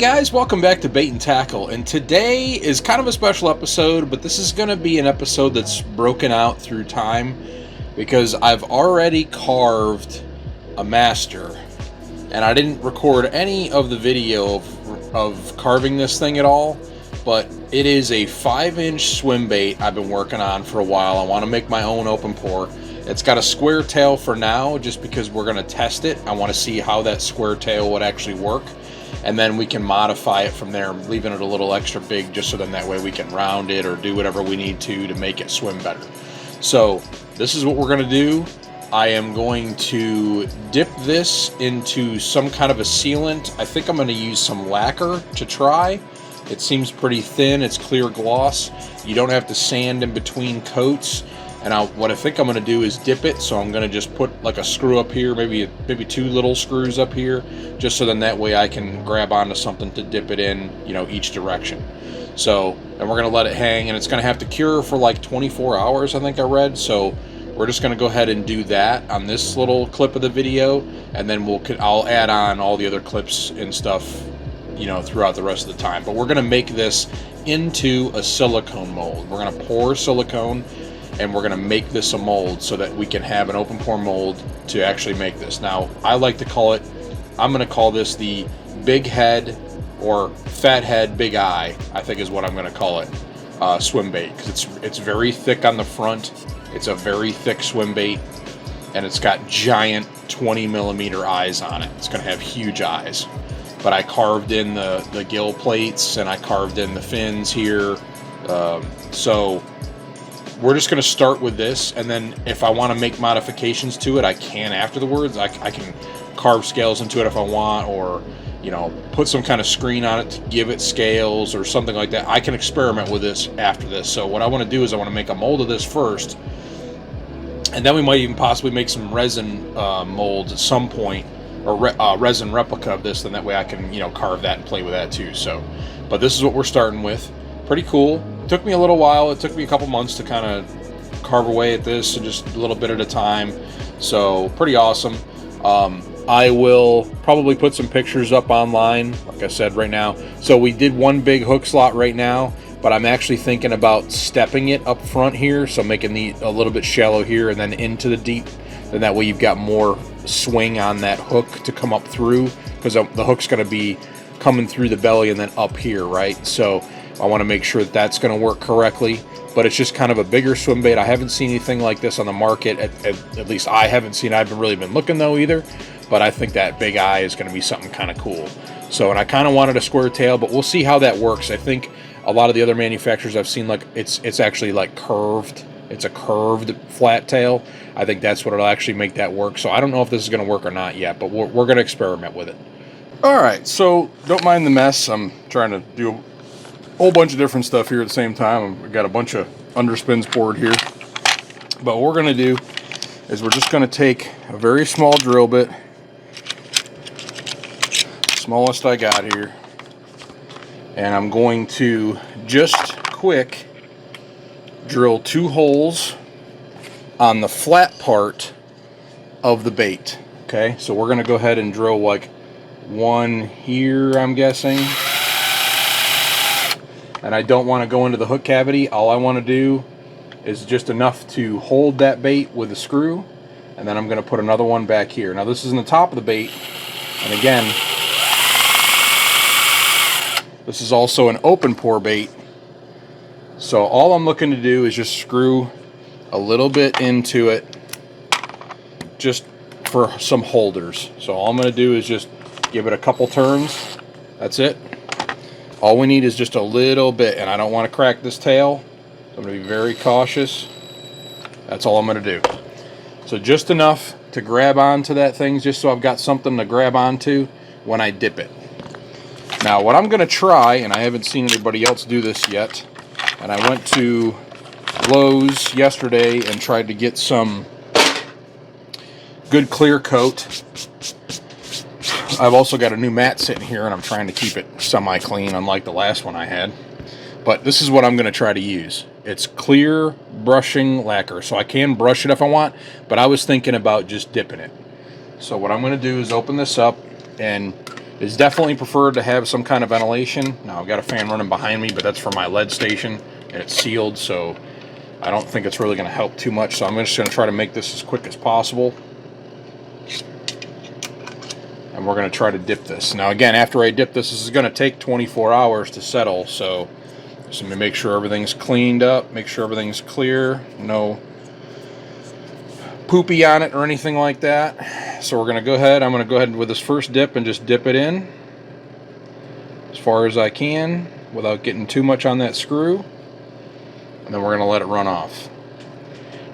guys, welcome back to Bait and Tackle, and today is kind of a special episode, but this is going to be an episode that's broken out through time because I've already carved a master, and I didn't record any of the video of carving this thing at all, but it is a 5-inch swim bait I've been working on for a while. I want to make my own open pour. It's got a square tail for now just because we're going to test it. I want to see how that square tail would actually work. And then we can modify it from there, leaving it a little extra big just so then that way we can round it or do whatever we need to make it swim better. So this is what we're going to do. I am going to dip this into some kind of a sealant. I think I'm going to use some lacquer to try. It seems pretty thin. It's clear gloss. You don't have to sand in between coats. And what I think I'm going to do is dip it, so I'm going to just put like a screw up here, maybe 2 little screws up here, just so then that way I can grab onto something to dip it in, each direction. So, and we're going to let it hang, and it's going to have to cure for like 24 hours, I think I read. So we're just going to go ahead and do that on this little clip of the video, and then I'll add on all the other clips and stuff, throughout the rest of the time. But we're going to make this into a silicone mold. We're going to pour silicone, and we're going to make this a mold so that we can have an open pour mold to actually make this. Now, I'm going to call this the big head or fat head, big eye, I think is what I'm going to call it, swim bait, because it's very thick on the front. It's a very thick swim bait, and it's got giant 20 millimeter eyes on it. It's going to have huge eyes. But I carved in the gill plates, and I carved in the fins here. So we're just going to start with this, and then if I want to make modifications to it, I can afterwards. I can carve scales into it if I want, or put some kind of screen on it to give it scales or something like that. I can experiment with this after this. So what I want to do is I want to make a mold of this first, and then we might even possibly make some resin molds at some point, or resin replica of this, then that way I can carve that and play with that too. So, but this is what we're starting with. Pretty cool. It took me a little while. It took me a couple months to kind of carve away at this, and just a little bit at a time. So pretty awesome. I will probably put some pictures up online, like I said, right now. So we did one big hook slot right now, but I'm actually thinking about stepping it up front here, so making a little bit shallow here and then into the deep. Then that way you've got more swing on that hook to come up through, because the hook's going to be coming through the belly and then up here, right? So I want to make sure that that's going to work correctly. But it's just kind of a bigger swim bait. I haven't seen anything like this on the market. At least I haven't seen. I haven't really been looking though either. But I think that big eye is going to be something kind of cool. So, and I kind of wanted a square tail, but we'll see how that works. I think a lot of the other manufacturers I've seen, like it's actually like curved. It's a curved flat tail. I think that's what it'll actually make that work. So I don't know if this is going to work or not yet, but we're going to experiment with it. All right, so don't mind the mess. I'm trying to do a whole bunch of different stuff here at the same time. We've got a bunch of underspins poured here. But what we're going to do is we're just going to take a very small drill bit, smallest I got here, and I'm going to just quick drill 2 holes on the flat part of the bait. Okay, so we're going to go ahead and drill like one here, I'm guessing. And I don't want to go into the hook cavity. All I want to do is just enough to hold that bait with a screw, and then I'm going to put another one back here. Now this is in the top of the bait, and again, this is also an open pour bait. So all I'm looking to do is just screw a little bit into it, just for some holders. So all I'm going to do is just give it a couple turns. That's it. All we need is just a little bit, and I don't want to crack this tail, so I'm going to be very cautious. That's all I'm going to do. So just enough to grab onto that thing, just so I've got something to grab onto when I dip it. Now what I'm going to try, and I haven't seen anybody else do this yet, and I went to Lowe's yesterday and tried to get some good clear coat. I've also got a new mat sitting here, and I'm trying to keep it semi-clean, unlike the last one I had. But this is what I'm going to try to use. It's clear brushing lacquer, so I can brush it if I want, but I was thinking about just dipping it. So what I'm going to do is open this up, and It's definitely preferred to have some kind of ventilation. Now I've got a fan running behind me, but that's for my lead station, and it's sealed, so I don't think it's really going to help too much. So I'm just going to try to make this as quick as possible. And we're going to try to dip this. Now again, after I dip this is going to take 24 hours to settle, so just let me make sure everything's cleaned up, make sure everything's clear, no poopy on it or anything like that. So we're going to go ahead, I'm going to go ahead with this first dip and just dip it in as far as I can without getting too much on that screw. And then we're going to let it run off.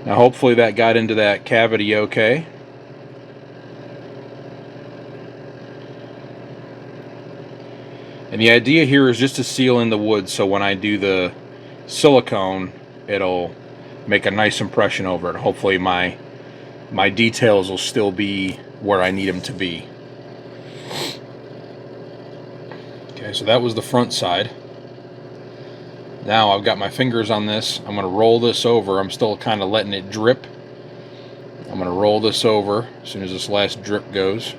Now hopefully that got into that cavity okay. And the idea here is just to seal in the wood, so when I do the silicone, it'll make a nice impression over it. Hopefully my details will still be where I need them to be. Okay, so that was the front side. Now I've got my fingers on this. I'm going to roll this over. I'm still kind of letting it drip. I'm going to roll this over as soon as this last drip goes.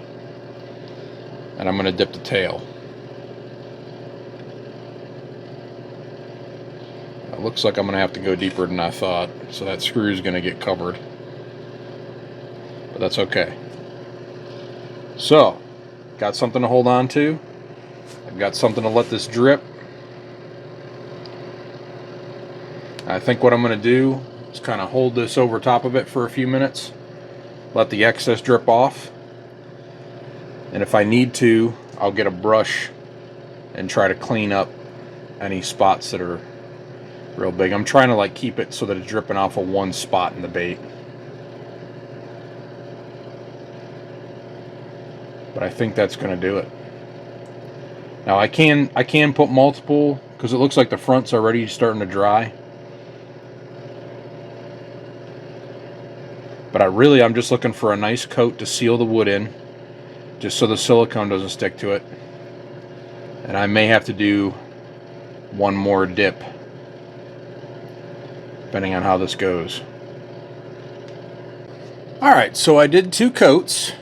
And I'm going to dip the tail. It looks like I'm going to have to go deeper than I thought, so that screw is going to get covered. But that's okay. So, got something to hold on to. I've got something to let this drip. I think what I'm going to do is kind of hold this over top of it for a few minutes. Let the excess drip off. And if I need to, I'll get a brush and try to clean up any spots that are real big. I'm trying to like keep it so that it's dripping off of one spot in the bait. But I think that's going to do it. Now I can put multiple, because it looks like the front's already starting to dry. But I'm just looking for a nice coat to seal the wood in, just so the silicone doesn't stick to it. And I may have to do one more dip, depending on how this goes. Alright, so I did 2 coats,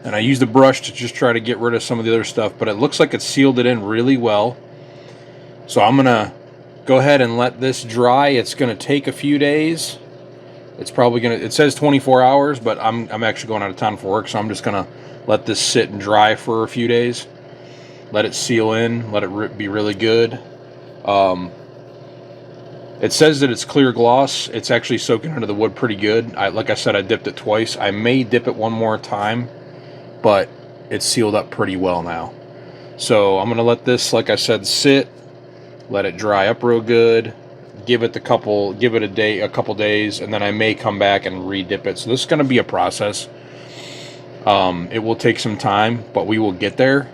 and I used the brush to just try to get rid of some of the other stuff, but it looks like it sealed it in really well. So I'm going to go ahead and let this dry. It's going to take a few days. It's probably going to, it says 24 hours, but I'm actually going out of town for work, so I'm just going to let this sit and dry for a few days. Let it seal in, let it be really good. It says that it's clear gloss. It's actually soaking into the wood pretty good. Like I said, I dipped it twice. I may dip it one more time, but it's sealed up pretty well now. So I'm going to let this, like I said, sit, let it dry up real good, give it a couple days, and then I may come back and re-dip it. So this is going to be a process. It will take some time, but we will get there.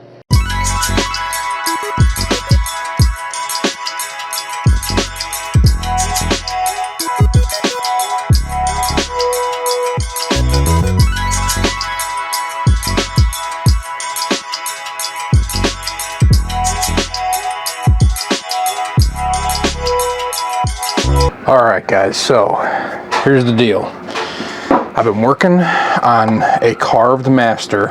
Alright guys, so here's the deal. I've been working on a carved master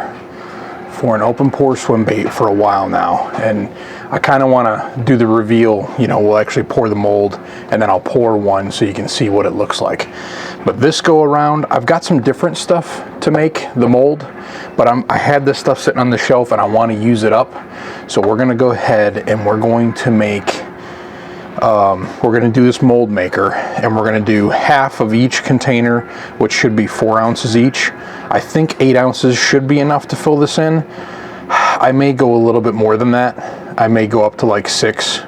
for an open pore swim bait for a while now, and I kind of want to do the reveal. You know, we'll actually pour the mold and then I'll pour one so you can see what it looks like. But this go around, I've got some different stuff to make the mold, but I had this stuff sitting on the shelf and I want to use it up. So we're going to go ahead and we're going to make we're going to do this mold maker, and we're going to do half of each container, which should be 4 ounces each. I think 8 ounces should be enough to fill this in. I may go a little bit more than that. I may go up to like 6.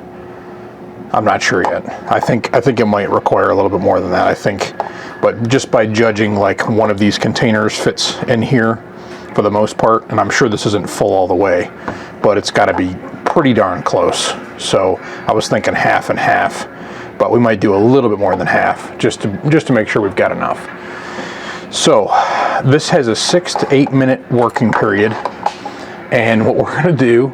I'm not sure yet. I think it might require a little bit more than that, I think. But just by judging, like, one of these containers fits in here for the most part, and I'm sure this isn't full all the way, but it's got to be pretty darn close. So I was thinking half and half, but we might do a little bit more than half just to make sure we've got enough. So this has a 6 to 8 minute working period, and what we're going to do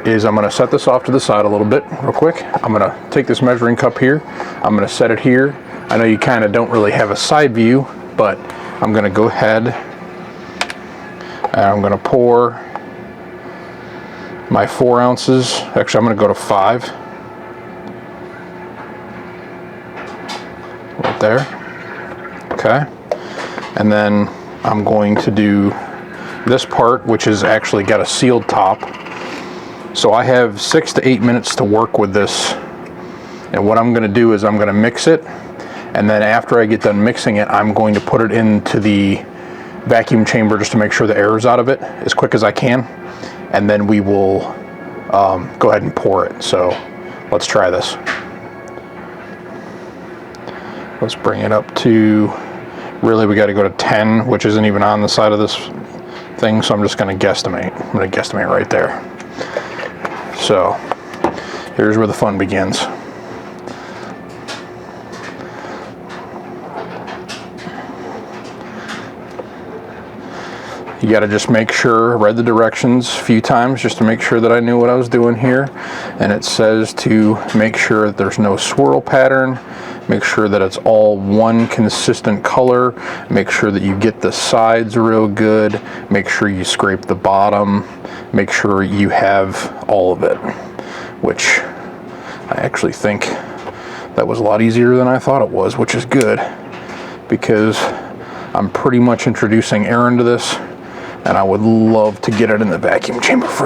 is I'm going to set this off to the side a little bit real quick. I'm going to take this measuring cup here, I'm going to set it here. I know you kind of don't really have a side view, but I'm going to go ahead and I'm going to pour my 4 ounces. Actually, I'm going to go to 5. Right there. Okay. And then I'm going to do this part, which has actually got a sealed top. So I have 6 to 8 minutes to work with this. And what I'm going to do is I'm going to mix it. And then after I get done mixing it, I'm going to put it into the vacuum chamber just to make sure the air is out of it as quick as I can. And then we will go ahead and pour it. So let's try this. Let's bring it up to, really we got to go to 10, which isn't even on the side of this thing. So I'm just going to guesstimate. I'm going to guesstimate right there. So here's where the fun begins. You got to just make sure, read the directions a few times just to make sure that I knew what I was doing here. And it says to make sure that there's no swirl pattern, make sure that it's all one consistent color, make sure that you get the sides real good, make sure you scrape the bottom, make sure you have all of it, which I actually think that was a lot easier than I thought it was, which is good because I'm pretty much introducing air into this. And I would love to get it in the vacuum chamber for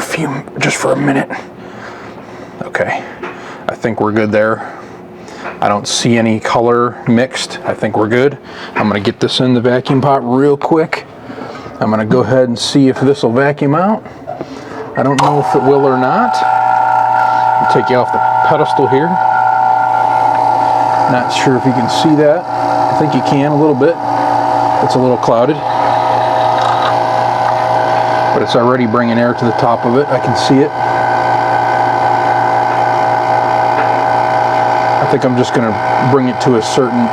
just for a minute. Okay, I think we're good there. I don't see any color mixed. I think we're good. I'm gonna get this in the vacuum pot real quick. I'm gonna go ahead and see if this will vacuum out. I don't know if it will or not. I'll take you off the pedestal here. Not sure if you can see that. I think you can a little bit. It's a little clouded. But it's already bringing air to the top of it. I can see it. I think I'm just going to bring it to a certain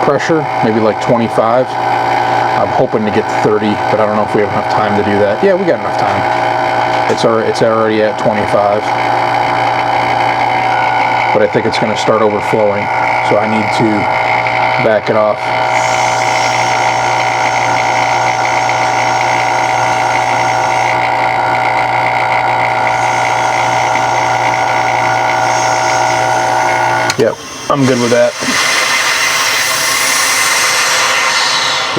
pressure, maybe like 25. I'm hoping to get to 30, but I don't know if we have enough time to do that. Yeah, we got enough time. It's already at 25. But I think it's going to start overflowing, so I need to back it off. Yep, I'm good with that.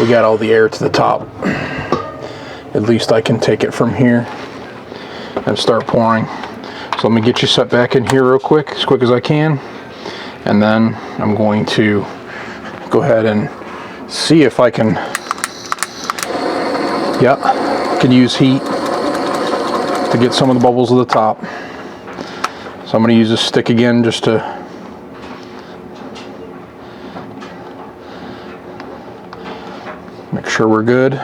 We got all the air to the top. At least I can take it from here and start pouring. So let me get you set back in here real quick as I can. And then I'm going to go ahead and see if I can, can use heat to get some of the bubbles at the top. So I'm going to use this stick again just to make sure we're good.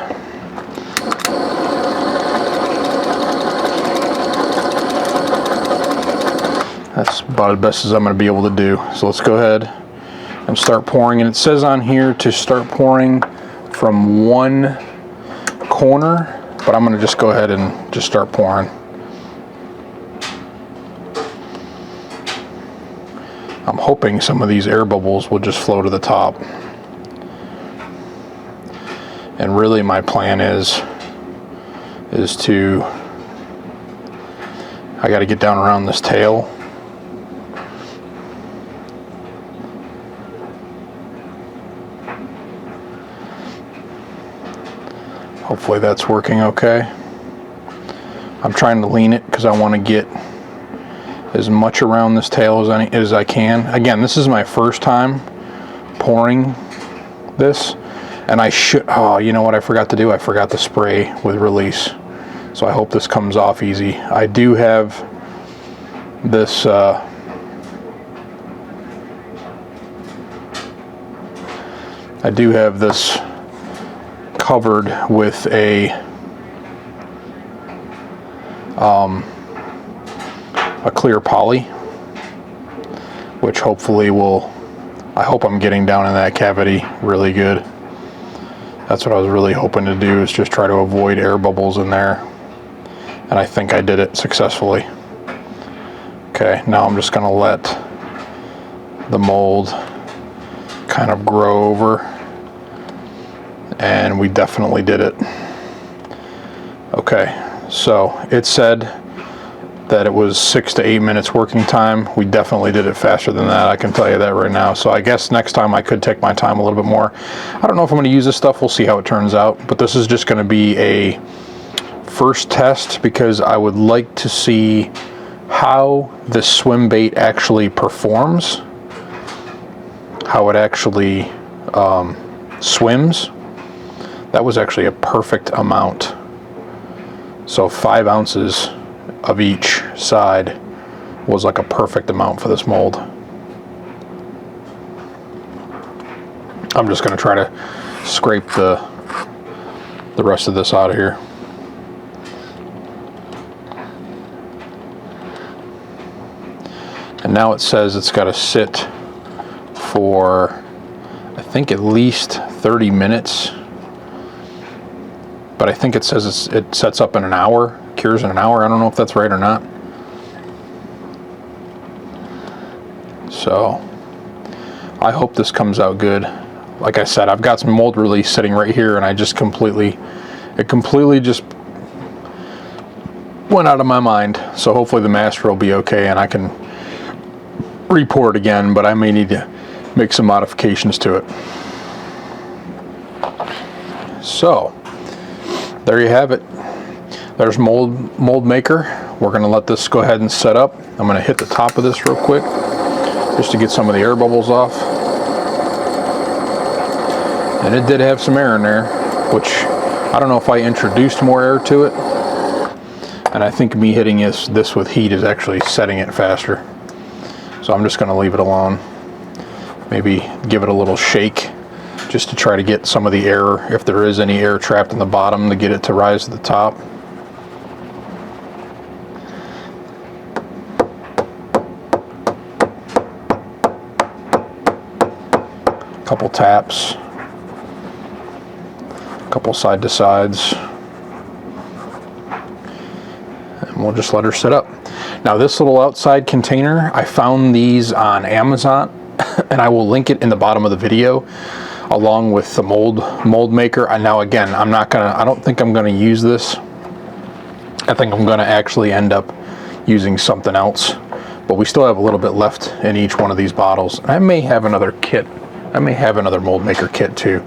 That's about as best as I'm going to be able to do. So let's go ahead and start pouring. And it says on here to start pouring from one corner, but I'm going to just go ahead and just start pouring. I'm hoping some of these air bubbles will just flow to the top. And really my plan is to, I got to get down around this tail. Hopefully that's working okay. I'm trying to lean it because I want to get as much around this tail as I can. Again, this is my first time pouring this. And I should, oh, you know what I forgot to do? I forgot to spray with release. So I hope this comes off easy. I do have this, covered with a clear poly, which hopefully will, I hope I'm getting down in that cavity really good. That's what I was really hoping to do, is just try to avoid air bubbles in there. And I think I did it successfully. Okay, now I'm just going to let the mold kind of grow over. And we definitely did it. Okay, so it said that it was 6 to 8 minutes working time. We definitely did it faster than that, I can tell you that right now. So I guess next time I could take my time a little bit more. I don't know if I'm going to use this stuff. We'll see how it turns out. But this is just going to be a first test because I would like to see how the swim bait actually performs, how it actually swims. That was actually a perfect amount. So 5 ounces of each side was like a perfect amount for this mold. I'm just going to try to scrape the rest of this out of here. And now it says it's got to sit for, I think, at least 30 minutes. But I think it says it sets up in an hour, cures in an hour. I don't know if that's right or not. So I hope this comes out good. Like I said, I've got some mold release sitting right here, and it completely just went out of my mind. So hopefully the master will be okay and I can re-pour it again, but I may need to make some modifications to it. So there you have it. There's mold maker. We're going to let this go ahead and set up. I'm going to hit the top of this real quick just to get some of the air bubbles off. And it did have some air in there, which I don't know if I introduced more air to it. And I think me hitting this with heat is actually setting it faster. So I'm just going to leave it alone. Maybe give it a little shake just to try to get some of the air, if there is any air trapped in the bottom, to get it to rise to the top. Couple taps, couple side to sides, and we'll just let her sit up. Now this little outside container, I found these on Amazon, and I will link it in the bottom of the video along with the mold maker. And now again, I don't think I'm gonna use this. I think I'm gonna actually end up using something else, but we still have a little bit left in each one of these bottles. I may have another kit. I may have another mold maker kit too.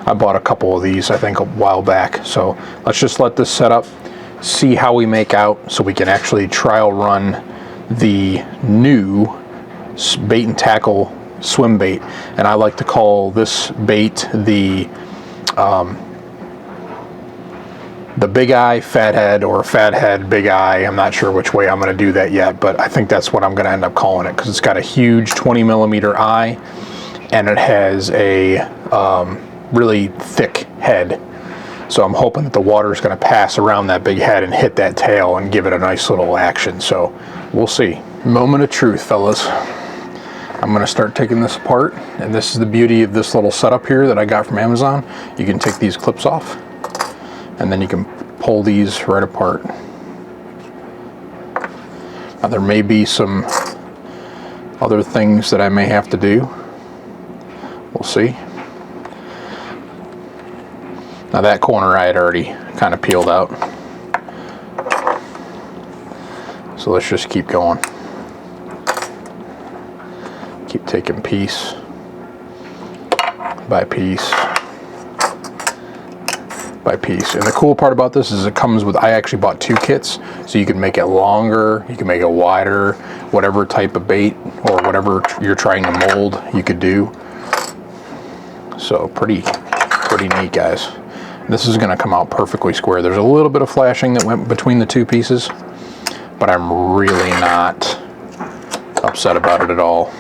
I bought a couple of these, I think, a while back. So let's just let this set up, see how we make out, so we can actually trial run the new bait and tackle swim bait. And I like to call this bait the big eye fathead, or fathead big eye. I'm not sure which way I'm going to do that yet, but I think that's what I'm going to end up calling it, because it's got a huge 20 millimeter eye and it has a really thick head. So I'm hoping that the water is going to pass around that big head and hit that tail and give it a nice little action. So we'll see. Moment of truth, fellas. I'm going to start taking this apart, and this is the beauty of this little setup here that I got from Amazon. You can take these clips off, and then you can pull these right apart. Now there may be some other things that I may have to do. We'll see. Now that corner I had already kind of peeled out. So let's just keep going. Keep taking piece by piece by piece. And the cool part about this is it comes with, I actually bought 2 kits, so you can make it longer, you can make it wider, whatever type of bait or whatever you're trying to mold, you could do. So pretty neat, guys. This is going to come out perfectly square. There's a little bit of flashing that went between the 2 pieces, but I'm really not upset about it at all.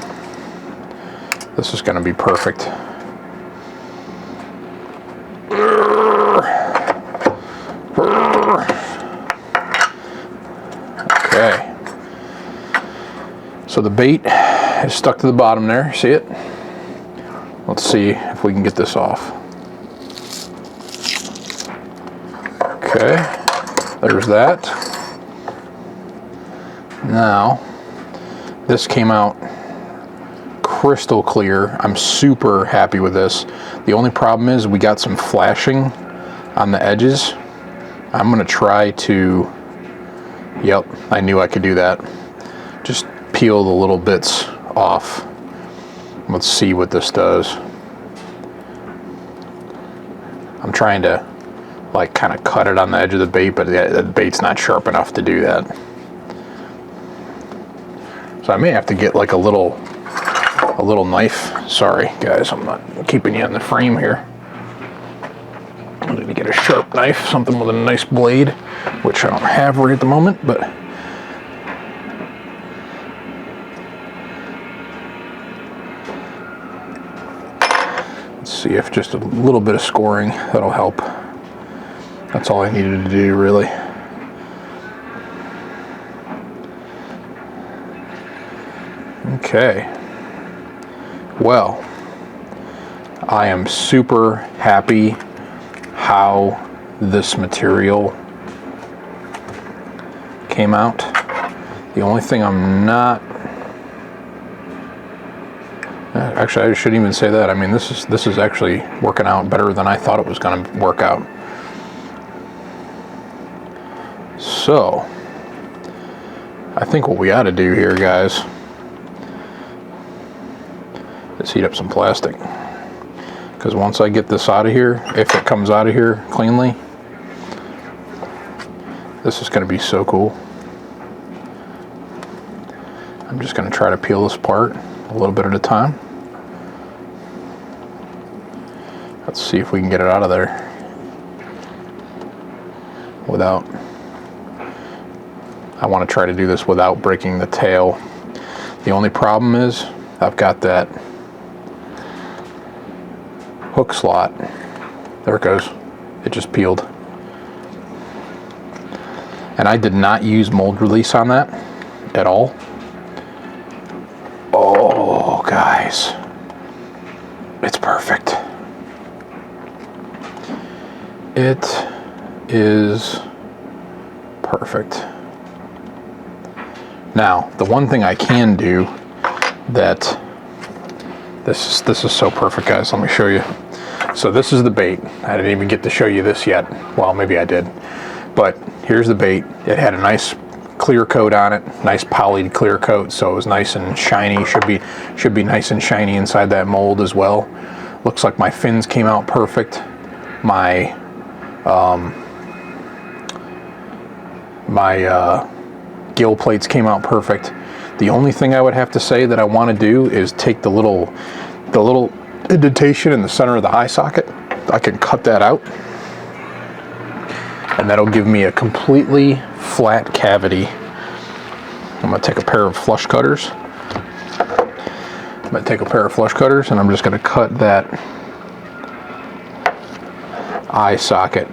This is going to be perfect. Okay. So the bait is stuck to the bottom there. See it? Let's see if we can get this off. Okay, there's that. Now, this came out crystal clear. I'm super happy with this. The only problem is we got some flashing on the edges, I'm gonna try to, yep, I knew I could do that. Just peel the little bits off. Let's see what this does. I'm trying to like kind of cut it on the edge of the bait, but the bait's not sharp enough to do that. So I may have to get like a little knife. Sorry guys, I'm not keeping you in the frame here. I'm gonna get a sharp knife, something with a nice blade, which I don't have right at the moment, but let's see if just a little bit of scoring, that'll help. That's all I needed to do, really. Okay. Well, I am super happy how this material came out. The only thing I'm not, actually I shouldn't even say that. I mean, this is actually working out better than I thought it was going to work out. So, I think what we ought to do here, guys, is heat up some plastic. Because once I get this out of here, if it comes out of here cleanly, this is going to be so cool. I'm just going to try to peel this apart a little bit at a time. Let's see if we can get it out of there without, I want to try to do this without breaking the tail. The only problem is I've got that hook slot. There it goes. It just peeled. And I did not use mold release on that at all. Oh, guys. It's perfect. It is perfect. Now, the one thing I can do that this is so perfect, guys. Let me show you. So this is the bait. I didn't even get to show you this yet. Well, maybe I did. But here's the bait. It had a nice clear coat on it, nice polyed clear coat, so it was nice and shiny. Should be nice and shiny inside that mold as well. Looks like my fins came out perfect. My gill plates came out perfect. The only thing I would have to say that I want to do is take the little indentation in the center of the eye socket. I can cut that out, and that'll give me a completely flat cavity. I'm going to take a pair of flush cutters. And I'm just going to cut that eye socket.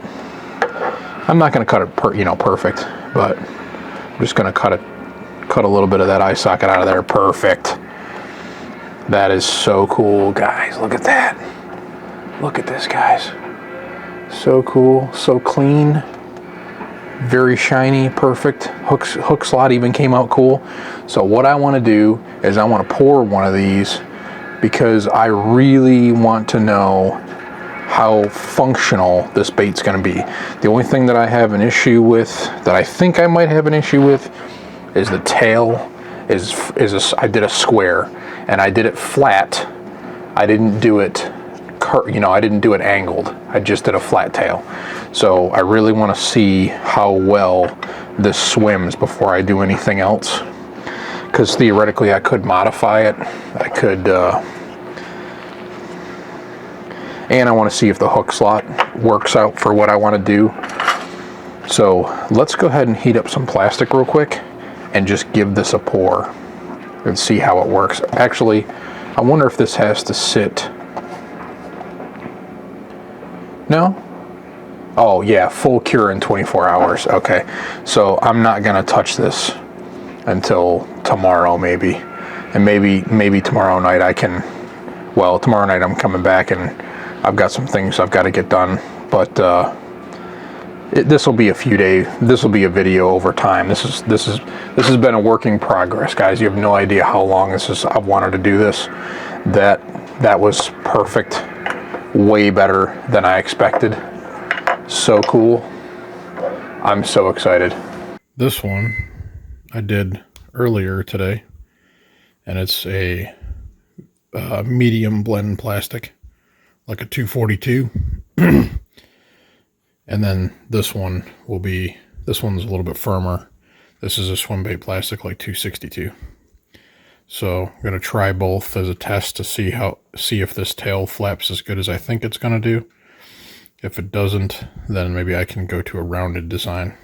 I'm not going to cut it perfect, but I'm just going to cut a little bit of that eye socket out of there. Perfect. That is so cool, guys. Look at that. Look at this, guys. So cool, so clean, very shiny, perfect. Hook slot even came out cool. So what I want to do is I want to pour one of these because I really want to know how functional this bait's going to be. The only thing that I have an issue with, that I think I might have an issue with, is the tail. I did a square and I did it flat. I didn't do it, I didn't do it angled. I just did a flat tail. So I really want to see how well this swims before I do anything else. Because theoretically I could modify it. I could, and I want to see if the hook slot works out for what I want to do. So let's go ahead and heat up some plastic real quick and just give this a pour and see how it works. Actually, I wonder if this has to sit. No? Oh yeah, full cure in 24 hours. Okay, so I'm not gonna touch this until tomorrow maybe. And maybe tomorrow night I can, well, tomorrow night I'm coming back and I've got some things I've got to get done, but this will be a few days. This will be a video over time. This has been a work in progress, guys. You have no idea how long I've wanted to do this. That was perfect. Way better than I expected. So cool. I'm so excited. This one I did earlier today, and it's a medium blend plastic, like a 242. And then this one this one's a little bit firmer. This is a Swimbait plastic, like 262. So I'm going to try both as a test to see if this tail flaps as good as I think it's going to do. If it doesn't, then maybe I can go to a rounded design.